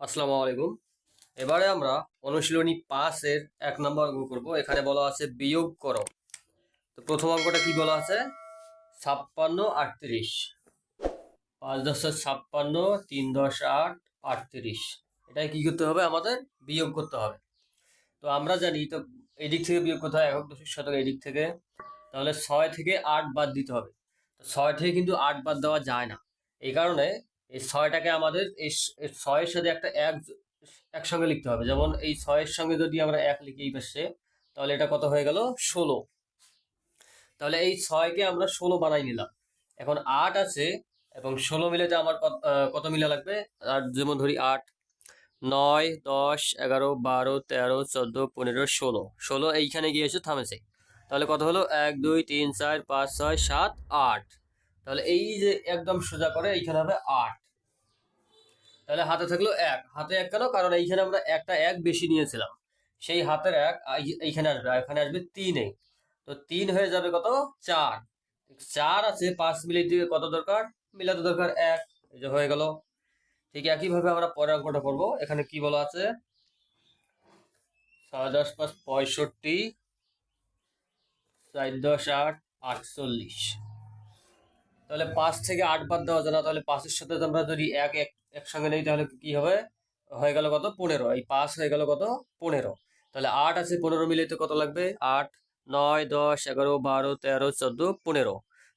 আসসালামু আলাইকুম। এবারে আমরা অনুশীলনী ৫ এর ১ নম্বর অঙ্ক করব। এখানে বলা আছে বিয়োগ করো। তো প্রথম অঙ্কটা কি বলা আছে? ৫৬ ৩৮। ৫ × ৫৬, ৩ × ৮ ৩৮। এটাই কি করতে হবে? আমাদের বিয়োগ করতে হবে। তো আমরা জানি তো এদিক থেকে বিয়োগ করতে হয়, একক দশমিক শতক এদিক থেকে। তাহলে ৬ থেকে ৮ বাদ দিতে হবে। তো ৬ থেকে কিন্তু ৮ বাদ দেওয়া যায় না। এই কারণে এই ৬টাকে আমাদের এই ৬ এর সাথে একটা এক একসঙ্গে লিখতে হবে। যেমন এই ৬ এর সঙ্গে যদি আমরা ১ লিখি এই পাশে, তাহলে এটা কত হয়ে গেল? ১৬। তাহলে এই ৬কে আমরা ১৬ বানাই নিলাম। এখন ৮ আছে এবং ১৬ মিলেতে আমার কত মিলা লাগবে? আর যেমন ধরি ৮, ৯, ১০, ১১, ১২, ১৩, ১৪, ১৫, ১৬। ১৬ এইখানে গিয়ে এসে থামেছে। তাহলে কত হলো? ১, ২, ৩, ৪, ৫, ৬, ৭, ৮। তাহলে এই যে একদম সোজা করে এইখানে হবে ৮। তাহলে হাতে থাকলো ১। হাতে ১ কেন? কারণ এইখানে আমরা একটা ১ বেশি নিয়েছিলাম। সেই হাতের ১ এইখানে আসবে, আর এখানে আসবে ৩-এ। তো ৩ হয়ে যাবে কত? ৪। ৪ আছে, ৫ মিলিয়ে দিয়ে কত দরকার? মিলাতে দরকার ১। এই যে হয়ে গেল। ঠিক একইভাবে আমরা পরের অঙ্কটা করবো। এখানে কি বলা আছে? ৬ × ৫ = ৬৫, ৪ × ৮ = ৪৮। তাহলে ৫ থেকে ৮ বাদ দেওয়া যায় না। তাহলে ৫-এর সাথে আমরা যদি একসঙ্গে নেই তাহলে কি হবে? হয়ে গেল কত? ১৫। এই ৫ হয়ে গেল কত? ১৫। তাহলে ৮ আছে, ১৫ মিলাইতে কত লাগবে? ৮, ৯, ১০, ১১, ১২, ১৩, ১৪, ১৫।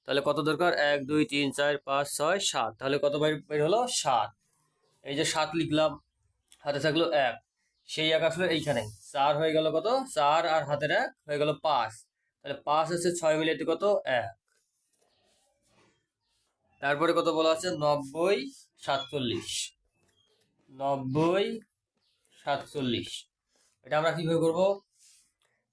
তাহলে কত দরকার? ১, ২, ৩, ৪, ৫, ৬, ৭। তাহলে কত বের হলো? ৭। এই যে ৭ লিখলাম, হাতে থাকলো ১। সেই ১ আসলে এইখানে ৪ হয়ে গেল কত? ৪ আর হাতের ১ হয়ে গেল ৫। তাহলে ৫ আছে, ৬ মিলাইতে কত? ১। তারপরে কত বলা আছে? ৯০, ৪৭। ৯০, ৪৭। এটা আমরা কিভাবে করব?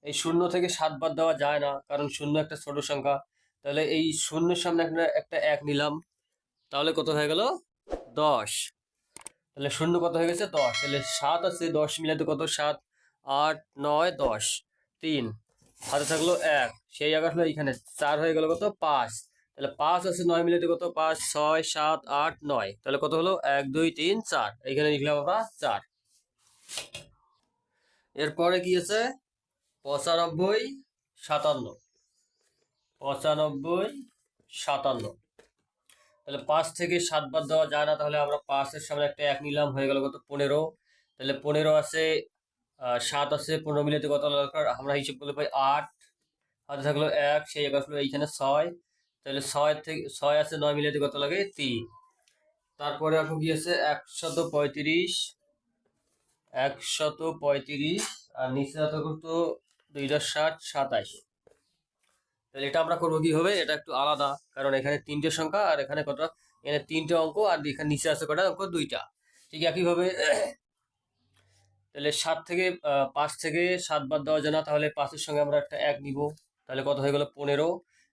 এই ০ থেকে ৭ বাদ দেওয়া যায় না, কারণ ০ একটা ছোট সংখ্যা। তাহলে এই শূন্যের সামনে একটা ১ নিলাম। তাহলে কত হয়ে গেল? ১০। তাহলে ০ কত হয়ে গেছে? ১০। তাহলে ৭ আছে, ১০ মিলাতে কত? ৭, ৮, ৯, ১০, ৩। হাতে থাকলো ১। সেই ১ আসলে এইখানে ৪ হয়ে গেল কত? ৫। তাহলে ৫ আছে, ৯ মিলাতে কত? ৫, ৬, ৭, ৮, ৯। তাহলে কত হলো? ১, ২, ৩, ৪। এইখানে লিখলাম আমরা ৪। এরপরে কি আছে? ৯৫, ৫৭। ৯৫, ৫৭। তাহলে ৫ থেকে ৭ বাদ দেওয়া যায় না। তাহলে আমরা ৫-এর সামনে একটা ১ নিলাম, হয়ে গেল কত? ১৫। তাহলে ১৫ আছে, ৭ আছে, ১৫ মিলাতে কত দরকার? আমরা হিসেব করলে পাই ৮। হাতে থাকলো ১, সেই ১ আসলো এইখানে ৬। তাহলে ৬ থেকে ৬ আছে, ৯ মিলাতে কত লাগে? ৩। তারপরে এখন কি আছে? ১৩৫, ১৩৫, আর নিচে যত করতো ২-৬, ২৭। তাহলে এটা আমরা করবো কিভাবে? এটা একটু আলাদা, কারণ এখানে ৩টে সংখ্যা আর এখানে কত? এখানে ৩টে অঙ্ক, আর এখানে নিচে আছে কটা অঙ্ক? ২টা। ঠিক একইভাবে তাহলে ৫ থেকে ৭ বাদ দেওয়া যায় না। তাহলে ৫-এর সঙ্গে আমরা একটা ১ নিব। তাহলে কত হয়ে গেল? ১৫।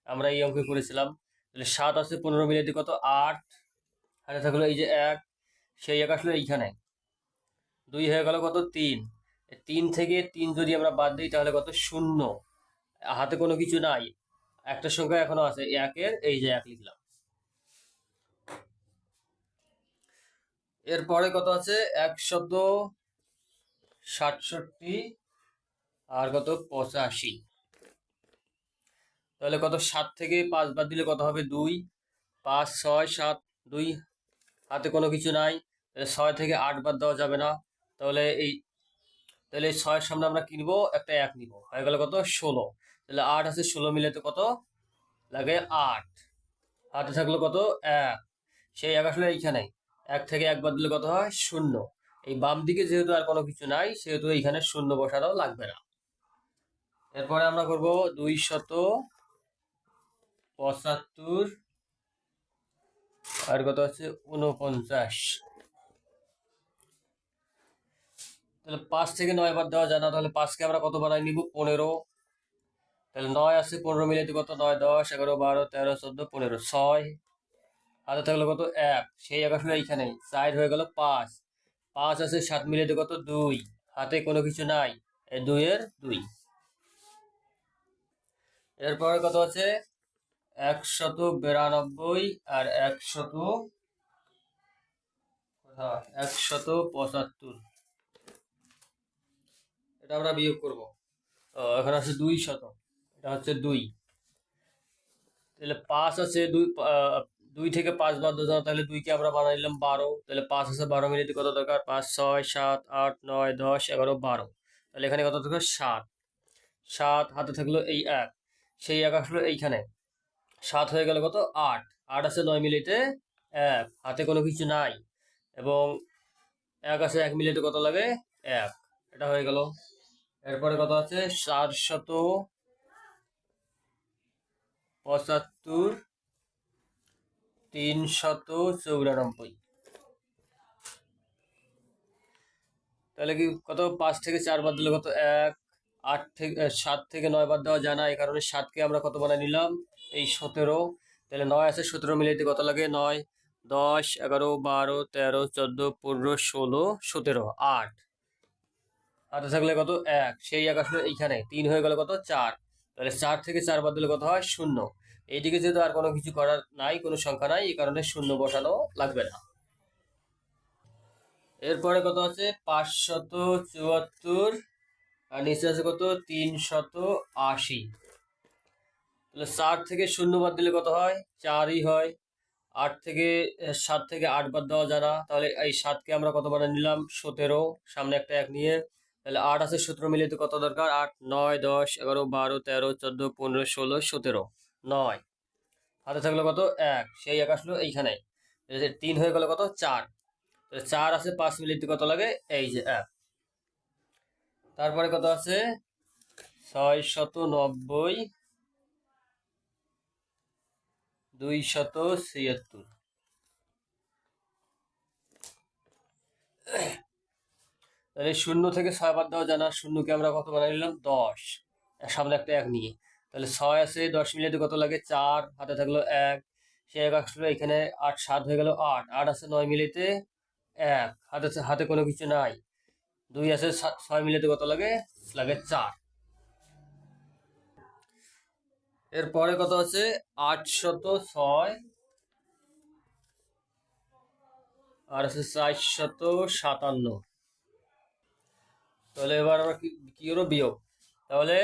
আমরা এই অঙ্কে করেছিলাম। তাহলে ৭ আছে, ১৫ মিলিয়ে কত? ৮। হাতে থাকলো এই যে ১। সেই ১ আসলে এইখানে ২ হয়ে গেল কত? ৩। ৩ থেকে ৩ যদি আমরা বাদ দিই তাহলে কত? ০। হাতে কোনো কিছু নাই, একটা সংখ্যা এখনো আছে ১-এর, এই যে ১ লিখলাম। এরপরে কত আছে? ১৬৭ আর কত? ৮৫। তাহলে কত? ৭ থেকে ৫ বাদ দিলে কত হবে? ২। ৫, ৬, ৭, ২। হাতে কোনো কিছু নাই, তাহলে ৬ থেকে ৮ বাদ দেওয়া যাবে না। তাহলে এই ৬-এর সামনে আমরা কি নিব? একটা ১ নিব। হয়ে গেল কত? ১৬। তাহলে ৮ আছে, ১৬ মিলাতে কত লাগে? ৮। হাতে থাকলো কত? ১। সেই ১ আসলে এইখানে ১ থেকে ১ বাদ দিলে কত হয়? ০। এই বাম দিকে যেহেতু আর কোনো কিছু নাই, সেহেতু এইখানে ০ বসানো লাগবে না। এরপরে আমরা করব ২৭৫ আর কত আছে? ৪৯। তাহলে ৫ থেকে ৯ বাদ দেওয়া যায় না। তাহলে ৫কে আমরা কত বানাই নিব? ১৫। তাহলে ৯ আছে, ১৫ মিলাইতে কত? ৯, ১০, ১১, ১২, ১৩, ১৪, ১৫, ৬। হাতে থাকলো কত? ১। সেই ১ আসলে এইখানে ৪ হয়ে গেল ৫। ৫ আছে, ৭ মিলাইতে কত? ২। হাতে কোনো কিছু নাই, এই ২-এর ২। এরপরে কত আছে? ১৯২ আর ১০০ হ্যাঁ 175, এটা আমরা বিয়োগ করব। এখন আছে 200, এটা হচ্ছে 2। তাহলে 5 আছে, 2 থেকে 5 বাদ দাও, তাহলে 2কে আমরা বানাই নিলাম 12। তাহলে 5 আছে, 12 মিলিতে কত দরকার? 5 6 7 8 9 10 11 12। তাহলে এখানে কত দরকার? 7। 7 হাতে থাকলো এই 1, সেই 1 আসলো এইখানে। 7 হয়ে গেল কত? 8। 8 আছে 9 মিলিতে 1, হাতে কোনো কিছু নাই, এবং 1 আছে 1 মিলিতে কত লাগে? 1। এটা হয়ে গেল। এরপরে কত আছে? 475, 394। তাহলে কি কত? 5 থেকে 4 বাদ দিলে কত? 1। 8 থেকে 7 থেকে 9 বাদ দেওয়া যায় না, এই কারণে 7কে আমরা কত বানাই নিলাম? এই 17। তাহলে 9 আছে, 17 মিলাইতে কত লাগে? 9 10 11 12 13 14 15 16 17, 8। হাতে থাকলে কত? 1, সেই 1 আসলে এইখানে। 3 হয়ে গেল কত? 4। তাহলে 4 থেকে 4 বাদ দিলে কত হয়? 0। এইদিকে যেহেতু আর কোনো কিছু করার নাই, কোনো সংখ্যা নাই, এই কারণে 0 বসানো লাগবে না। এরপরে কত আছে? 574, আর নিচে আছে কত? 380। তাহলে 4 থেকে 0 বাদ দিলে কত হয়? 4ই হয়। 8 থেকে 7 থেকে 8 বাদ দেওয়া যায় না, তাহলে এই 7কে আমরা কত বানিয়ে নিলাম? 17, সামনে একটা 1 নিয়ে। তাহলে 8 আছে, 17 মিলিয়ে কত দরকার? 8 9 10 11 12 13 14 15 16 17, 9। হাতে থাকলো কত? 1, সেই 1 আসলো এইখানে। 3 হয়ে গেল কত? 4। তাহলে 4 আছে, 5 মিলিয়ে কত লাগে? এই যে 1। তারপরে কত আছে? 690, 276। তাহলে 0 থেকে 6 বাদ দেওয়া যায় না, 0কে আমরা কত বানাই নিলাম? 10, সামনে একটা 1 নিয়ে। তাহলে 6 আছে, 10 মিলিয়ে কত লাগে? 4। হাতে থাকলো 1, সে 1 আসলো এখানে। 8 7 হয়ে গেল 8। 8 আছে 9 মিলিতে 1, হাতে হাতে কোনো কিছু নাই। 2 আছে, 6 মিলিতে কত লাগে? লাগে 4। এরপরে কত আছে? 806, আর আছে 457। তাহলে এবার আমরা কি করবো? বিয়োগ। তাহলে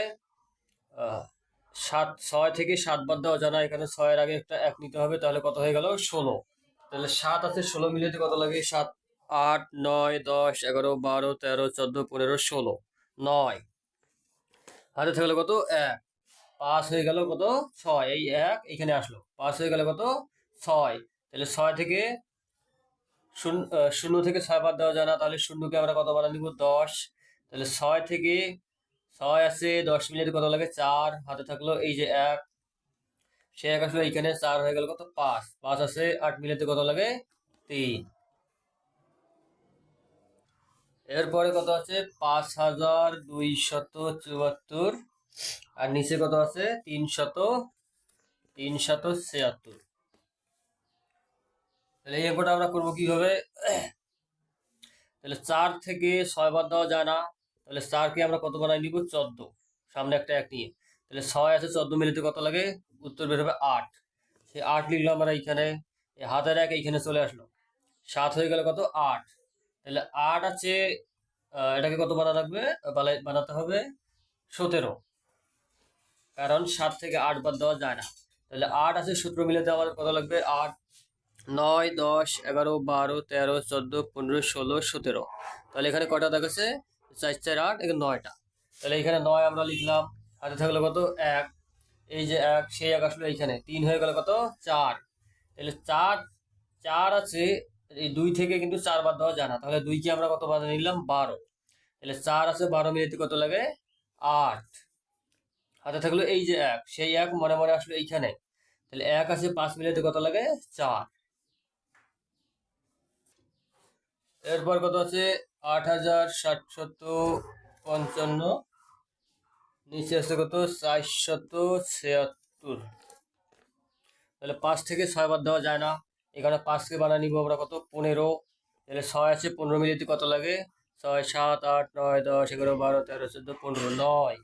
6 থেকে 7 বাদ দেওয়া যায় না, এখানে 6-এর আগে একটা 1 নিতে হবে, তাহলে কত হয়ে গেল? 16। তাহলে 7 আছে, 16 মিলিয়ে কত লাগে? 7 8 9 10 11 12 13 14 15 16, 9। হাতে থাকলে কত? 1। 5 হয়ে গেল কত? 6, এই 1 এখানে আসলো। 5 হয়ে গেল কত? 6। তাহলে 6 থেকে 0 থেকে 6 বাদ দেওয়া যায় না, তাহলে 0কে আমরা কত বানান দিব? 10। তাহলে 6 থেকে 6 আছে, 10 মিলিয়ে কত লাগে? 4। হাতে থাকলো এই যে 1, সে 1 আসলে এইখানে। 4 হয়ে গেল কত? 5। 5 আছে, 8 মিলিয়ে কত লাগে? 3। এরপরে কত আছে? 5274, আর নিচে কত আছে? 376। তাহলে এই অঙ্কটা আমরা করবো কিভাবে? তাহলে 4 থেকে 6 বাদ দেওয়া যায় না, তাহলে 4কে আমরা কত বানাই নিব? 14, সামনে একটা 1 নিয়ে। তাহলে 6 আছে, 14 মিলিতে কত লাগে? উত্তর বের হবে 8। সেই 8 লিখলাম আমরা এইখানে। এই হাতের 1 এইখানে চলে আসলো। 7 হয়ে গেল কত? 8। তাহলে 8 আছে, এটাকে কত বানা লাগবে? বানাতে হবে 17, কারণ 7 থেকে 8 বাদ দেওয়া যায় না। তাহলে 8 আছে, 17 মিলিয়ে আমাদের কত লাগবে? 8 9 10 11 12 13 14 15 16 17। তাহলে এখানে কয়টা দেখাচ্ছে? 4 4 8, এখানে 9টা। তাহলে এখানে 9 আমরা লিখলাম। হাতে থাকলো কত? 1, এই যে 1, সেই 1 আসলো এইখানে। 3 হয়ে গেল কত? 4। তাহলে 4 4 আছে, এই 2 থেকে কিন্তু 4 বাদ দেওয়া যায় না, তাহলে 2কে আমরা কত বানিয়ে নিলাম? 12। তাহলে 4 আছে, 12 মিলিয়ে কত লাগে? 8। হাতে থাকলো এই যে 1, সেই 1 মনে মনে আসলো এইখানে। তাহলে 1 আছে, 5 মিলিয়ে কত লাগে? 4। এরপর কত আছে? 8755, নিচে আছে কত? 476। তাহলে 5 থেকে 6 বাদ দেওয়া যায় না, এখানে 5কে বানিয়ে নিব আমরা কত? 15। তাহলে 6 আছে, 15 মিলিয়ে কত লাগে? 6 7 8 9 10 11 12 13 14 15, 9।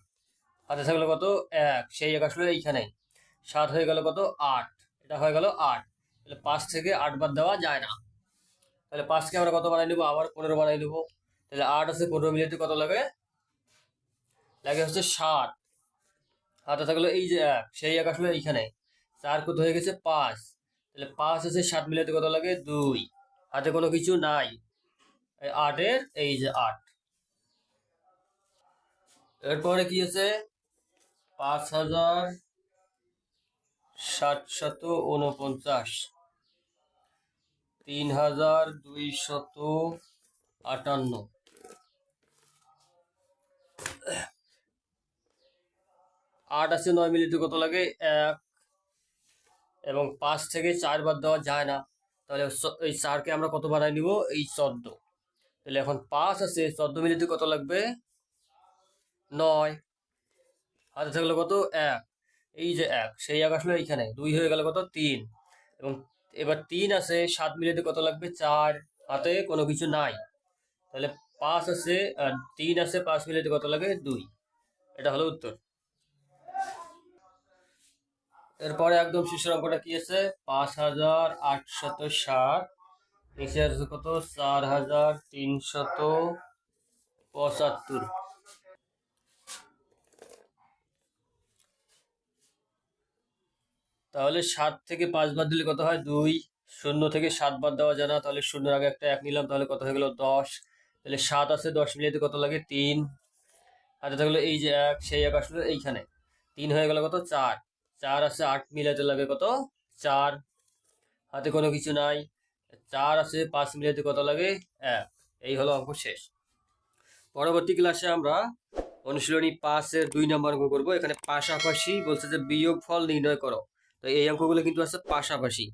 হাতে থাকলো কত? 1, সেই 1 আসলে এইখানে। 7 হয়ে গেল কত? 8, এটা হয়ে গেল 8। তাহলে 5 থেকে 8 বাদ দেওয়া যায় না। তাহলে 5কে আমরা কত বানাই নেবো, আবার 15 বানাই নেবো। তাহলে 8 আছে 15 মিলিয়ে কত লাগে, লাগে হচ্ছে 7। হাতে থাকলো এই যে 1, সেই 1 আসলে এইখানে 4 কত হয়ে গেছে 5। তাহলে 5 আছে 7 মিলিয়ে কত লাগে 2। হাতে কোনো কিছু নাই, 8-এর এই যে 8। এরপরে কি আছে 5749, 3258। 8 আছে 9 মিলিয়ে কত লাগে 1, এবং 5 থেকে 4 বাদ দেওয়া যায় না, তাহলে এই 4কে আমরা কত বানাই নিব, এই 14। তাহলে এখন 5 আছে 14 মিলিয়ে কত লাগবে 9। হাতে থাকলো কত 1, এই যে 1, সেই 1 আসলে এইখানে 2 হয়ে গেল কত 3। এবং এবার 3 আছে 7 মিলিয়ে কত লাগবে 4। হাতে কোনো কিছু নাই, তাহলে 5 আছে 3 আছে 5 মিলিয়ে কত লাগে 2। এটা হলো উত্তর। এরপরে একদম শেষের অঙ্কটা কি আছে 5860, নিচে আছে কত 4375। তাহলে 7 থেকে 5 বাদ দিলে কত হয় 2। 0 থেকে 7 বাদ দেওয়া যায় না, তাহলে 0-এর আগে একটা 1 নিলাম, তাহলে কত হয়ে গেল 10। তাহলে 7 আছে 10 মিলিয়ে কত লাগে 3। হাতে থাকলো এই যে 1, সেই 1 আসলে এইখানে 3 হয়ে গেল কত 4। 4 আছে 8 মিলাতে লাগে কত 4। হাতে কোনো কিছু নাই, 4 আছে 5 মিলিয়ে কত লাগে 1। এই হলো অঙ্ক শেষ। পরবর্তী ক্লাসে আমরা অনুশীলনী 5-এর 2 নম্বর অঙ্ক করবো। এখানে পাশাপাশি বলছে যে বিয়োগফল নির্ণয় করো। তো এই অঙ্কগুলো কিন্তু আছে পাশাপাশি।